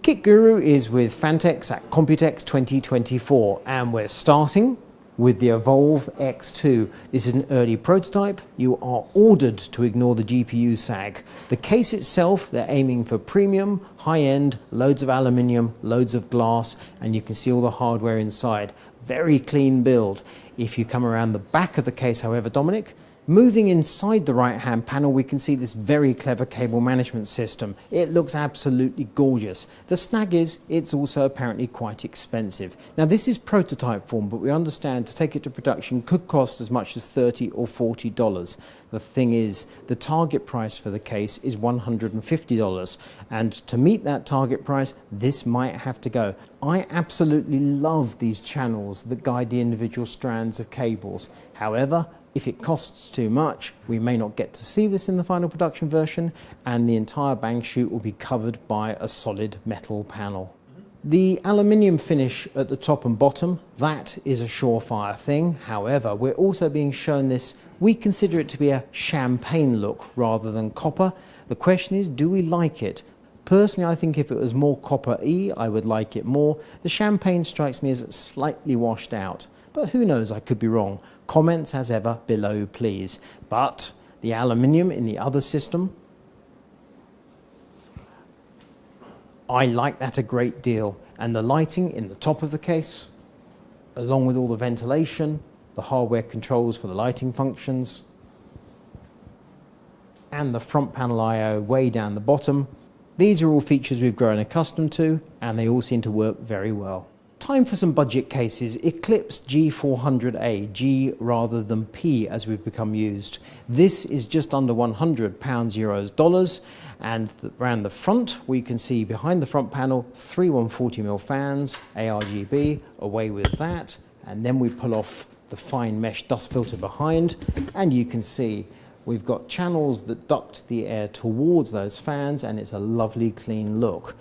KitGuru is with PHANTEKS at Computex 2024, and we're starting with the Evolve X2. This is an early prototype. You are ordered to ignore the GPU sag. The case itself, they're aiming for premium, high-end, loads of aluminium, loads of glass, and you can see all the hardware inside. Very clean build. If you come around the back of the case, however, Dominic, moving inside the right-hand panel, we can see this very clever cable management system. It looks absolutely gorgeous. The snag is, it's also apparently quite expensive. Now, this is prototype form, but we understand to take it to production could cost as much as $30 or $40. The thing is, the target price for the case is $150, and to meet that target price, this might have to go. I absolutely love these channels that guide the individual strands of cables. However, if it costs too much, we may not get to see this in the final production version, and the entire bang chute will be covered by a solid metal panel. The aluminium finish at the top and bottom, that is a surefire thing. However, we're also being shown this, we consider it to be a champagne look rather than copper. The question is, do we like it? Personally, I think if it was more copper-y, I would like it more. The champagne strikes me as slightly washed out, but who knows, I could be wrong. Comments, as ever, below, please. But the aluminium in the other system, I like that a great deal. And the lighting in the top of the case, along with all the ventilation, the hardware controls for the lighting functions, and the front panel I/O way down the bottom. These are all features we've grown accustomed to, and they all seem to work very well. Time for some budget cases. Eclipse G400A, G rather than P as we've become used. this is just under £100, euros, dollars, and around the front we can see behind the front panel 3 140mm fans, ARGB, away with that, and then we pull off the fine mesh dust filter behind, and you can see we've got channels that duct the air towards those fans, and it's a lovely clean look.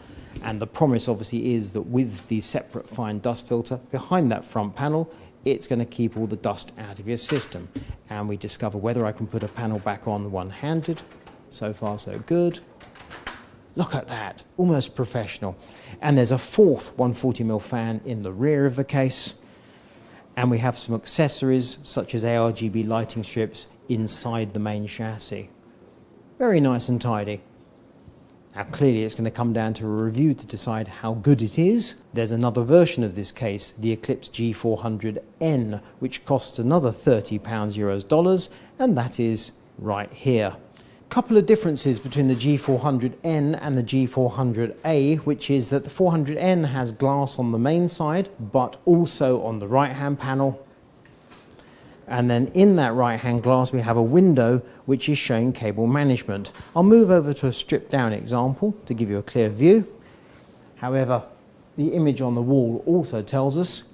And the promise obviously is that with the separate fine dust filter behind that front panel, it's going to keep all the dust out of your system. And we discover whether I can put a panel back on one-handed. So far so good. Look at that, almost professional. And there's a fourth 140mm fan in the rear of the case. And we have some accessories such as ARGB lighting strips inside the main chassis. Very nice and tidy. Now clearly it's going to come down to a review to decide how good it is. There's another version of this case, the Eclipse G400N, which costs another £30, euros, dollars, and that is right here. Couple of differences between the G400N and the G400A, which is that the 400N has glass on the main side, but also on the right-hand panel. And then in that right-hand glass, we have a window which is showing cable management. I'll move over to a stripped-down example to give you a clear view. However, the image on the wall also tells us,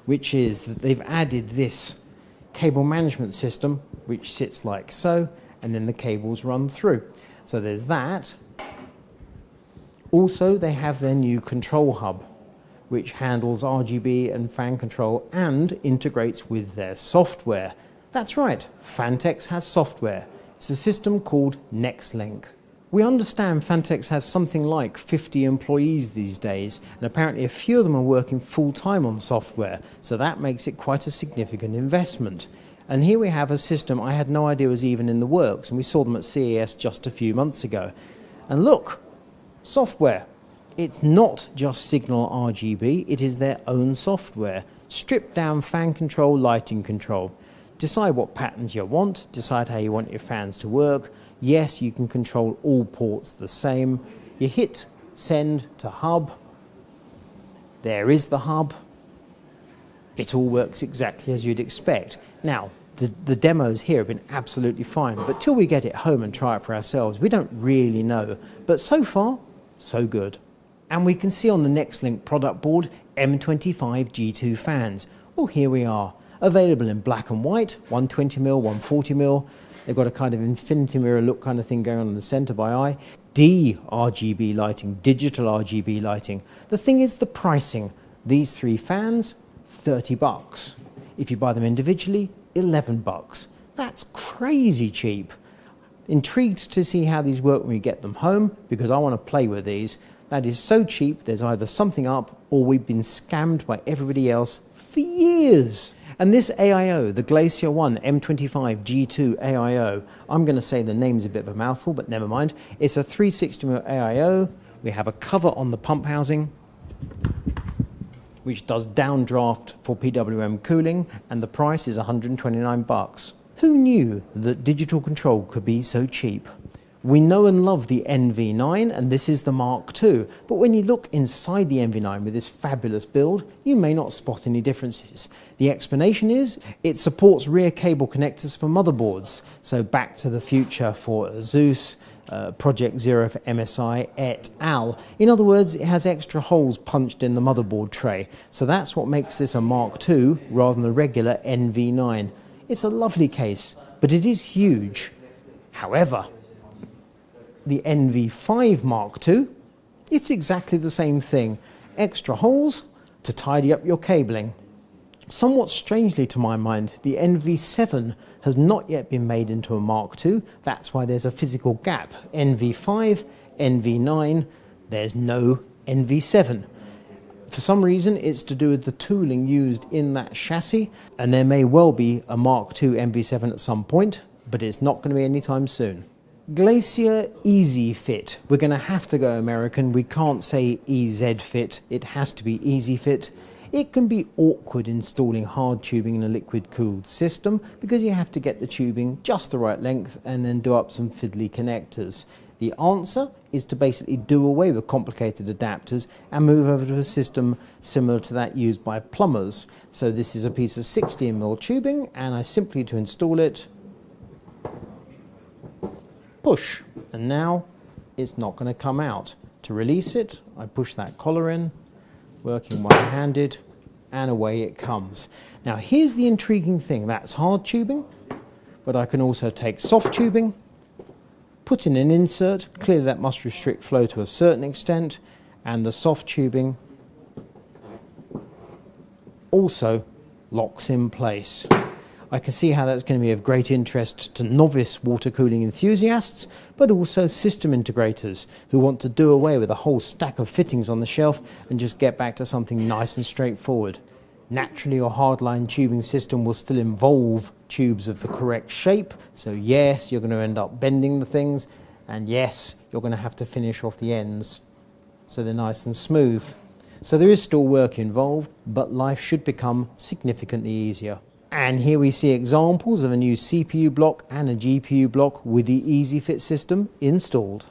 which is that they've added this cable management system, which sits like so, and then the cables run through. So there's that. Also, they have their new control hub, which handles RGB and fan control and integrates with their software. That's right, PHANTEKS has software. It's a system called Nexlinq. We understand PHANTEKS has something like 50 employees these days, and apparently a few of them are working full-time on software, so that makes it quite a significant investment. And here we have a system I had no idea was even in the works, and we saw them at CES just a few months ago. And look, software. It's not just signal RGB, it is their own software. Stripped down fan control, lighting control. Decide what patterns you want, decide how you want your fans to work. Yes, you can control all ports the same. You hit send to hub. There is the hub. It all works exactly as you'd expect. Now, the demos here have been absolutely fine, but till we get it home and try it for ourselves, we don't really know. But so far, so good. And we can see on the Nexlinq product board M25 G2 fans. Well, here we are. Available in black and white, 120mm, 140mm. They've got a kind of infinity mirror look kind of thing going on in the center by eye. RGB lighting, digital RGB lighting. The thing is the pricing. These three fans, $30. If you buy them individually, $11. That's crazy cheap. Intrigued to see how these work when we get them home, because I want to play with these. That is so cheap, there's either something up or we've been scammed by everybody else for years. And this AIO, the Glacier 1 M25 G2 AIO, I'm going to say the name's a bit of a mouthful, but never mind. It's a 360mm AIO. We have a cover on the pump housing, which does downdraft for PWM cooling, and the price is $129. Who knew that digital control could be so cheap? We know and love the NV9, and this is the Mark II, but when you look inside the NV9 with this fabulous build, you may not spot any differences. The explanation is it supports rear cable connectors for motherboards, so Back to the Future for Zeus, Project Zero for MSI et al. In other words, it has extra holes punched in the motherboard tray, so that's what makes this a Mark II rather than the regular NV9. It's a lovely case, but it is huge. However, the NV5 Mark II, it's exactly the same thing. Extra holes to tidy up your cabling. Somewhat strangely to my mind, the NV7 has not yet been made into a Mark II. That's why there's a physical gap. NV5, NV9, there's no NV7. For some reason, it's to do with the tooling used in that chassis, and there may well be a Mark II NV7 at some point, but it's not going to be anytime soon. Glacier Easy Fit. We're going to have to go American. We can't say EZ Fit. It has to be Easy Fit. It can be awkward installing hard tubing in a liquid-cooled system because you have to get the tubing just the right length and then do up some fiddly connectors. The answer is to basically do away with complicated adapters and move over to a system similar to that used by plumbers. So this is a piece of 16mm tubing, and I simply, to install it, push, and now it's not going to come out. To release it, I push that collar in, working one-handed, and away it comes. Now here's the intriguing thing. That's hard tubing, but I can also take soft tubing, put in an insert. Clearly that must restrict flow to a certain extent, and the soft tubing also locks in place. I can see how that's going to be of great interest to novice water cooling enthusiasts, but also system integrators who want to do away with a whole stack of fittings on the shelf and just get back to something nice and straightforward. Naturally, your hardline tubing system will still involve tubes of the correct shape, so yes, you're going to end up bending the things, and yes, you're going to have to finish off the ends so they're nice and smooth. So there is still work involved, but life should become significantly easier. And here we see examples of a new CPU block and a GPU block with the EasyFit system installed.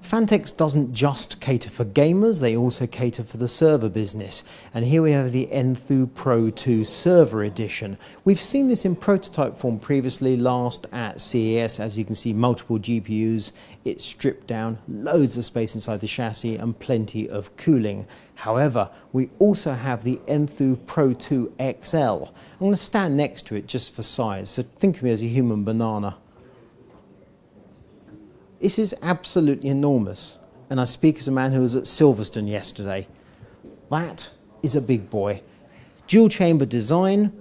PHANTEKS doesn't just cater for gamers, they also cater for the server business. And here we have the Enthoo Pro 2 Server Edition. We've seen this in prototype form previously, last at CES. As you can see, multiple GPUs, it's stripped down, loads of space inside the chassis and plenty of cooling. However, we also have the Enthoo Pro 2 XL. I'm going to stand next to it just for size, so think of me as a human banana. This is absolutely enormous, and I speak as a man who was at Silverstone yesterday. That is a big boy. Dual chamber design,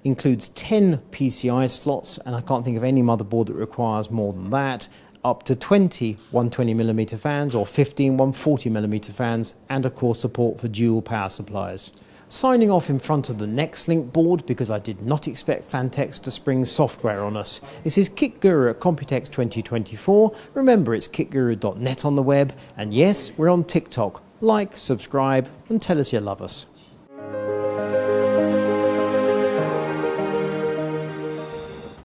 includes 10 PCI slots, and I can't think of any motherboard that requires more than that, up to 20 120mm fans or 15 140mm fans, and of course support for dual power supplies. Signing off in front of the Nexlinq board because I did not expect PHANTEKS to spring software on us. This is KitGuru at Computex 2024. Remember, it's kitguru.net on the web, and yes, we're on TikTok. Like, subscribe, and tell us you love us.